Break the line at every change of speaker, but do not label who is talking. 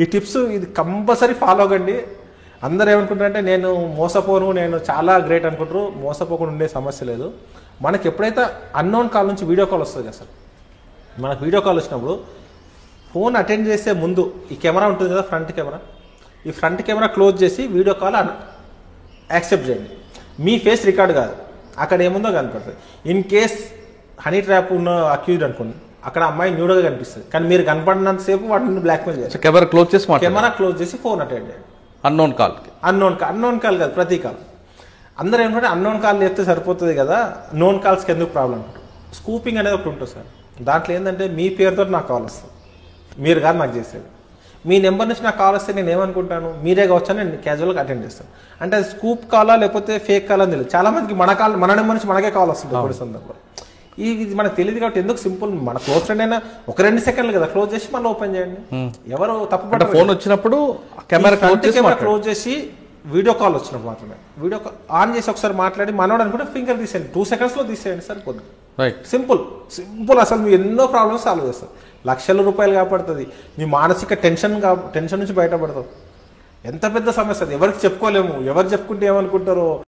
ఈ టిప్స్ ఇది compulsory follow అవ్వండి. అందరూ ఏమనుకుంటారంటే నేను మోసపోను, నేను చాలా గ్రేట్ అనుకుంటారు. మోసపోకుండా ఉండే సమస్య లేదు. మనకి ఎప్పుడైతే అన్నోన్ కాల్ నుంచి వీడియో కాల్ వస్తుంది కదా సార్, మనకు వీడియో కాల్ వచ్చినప్పుడు ఫోన్ అటెండ్ చేసే ముందు ఈ కెమెరా ఉంటుంది కదా, ఫ్రంట్ కెమెరా, ఈ ఫ్రంట్ కెమెరా క్లోజ్ చేసి వీడియో కాల్ యాక్సెప్ట్ చేయండి. మీ ఫేస్ రికార్డ్ కాదు, అక్కడ ఏముందో కనపడుతుంది. ఇన్ కేస్ హనీ ట్రాప్ ఉన్న అక్యూజ్డ్ అనుకోండి, అక్కడ అమ్మాయి న్యూడ్గా కనిపిస్తుంది, కానీ మీరు కనపడినంతసేపు వాటిని బ్లాక్మెయిల్ చేయాలి. కెమెరా క్లోజ్ చేసి ఫోన్ అటెండ్ చేయండి. అన్నోన్ కాల్ కాదు, ప్రతి కాల్. అందరూ ఏమంటే అన్నోన్ కాల్ చెప్తే సరిపోతుంది కదా, నోన్ కాల్స్కి ఎందుకు ప్రాబ్లం అంటారు. స్కూపింగ్ అనేది ఒకటి ఉంటుంది సార్. దాంట్లో ఏంటంటే మీ పేరుతో నాకు కాల్ వస్తుంది, మీరు కాదు నాకు చేసేది. మీ నెంబర్ నుంచి నాకు కాల్ వస్తే నేను ఏమనుకుంటాను, మీరే కావచ్చు అని నేను క్యాజువల్గా అటెండ్ చేస్తాను. అంటే అది స్కూప్ కాలా లేకపోతే ఫేక్ కాల్ అని తెలియదు. చాలా మందికి మన నెంబర్ నుంచి మనకే కాల్ వస్తుంది కొన్ని సందర్భంలో. ఇది మనకు తెలియదు కాబట్టి ఎందుకు సింపుల్, మన క్లోజ్ ఫ్రెండ్ అయినా 1-2 సెకండ్లు కదా, క్లోజ్ చేసి మళ్ళీ ఓపెన్ చేయండి. ఎవరు తప్పు
ఫోన్ వచ్చినప్పుడు కెమెరా
క్లోజ్ చేసి వీడియో కాల్ వచ్చినప్పుడు మాత్రమే వీడియో కాల్ ఆన్ చేసి ఒకసారి మాట్లాడి మనోడు అనుకుంటే ఫింగర్ తీసేయండి, 2 సెకండ్స్లో తీసేయండి సార్. పొద్దు సింపుల్. అసలు మీరు ఎన్నో ప్రాబ్లమ్స్ సాల్వ్ చేస్తారు. లక్షల రూపాయలు కాపాడుతుంది. మీ మానసిక టెన్షన్ నుంచి బయటపడతావు. ఎంత పెద్ద సమస్య అది, ఎవరికి చెప్పుకోలేము. ఎవరు చెప్పుకుంటే ఏమనుకుంటారో.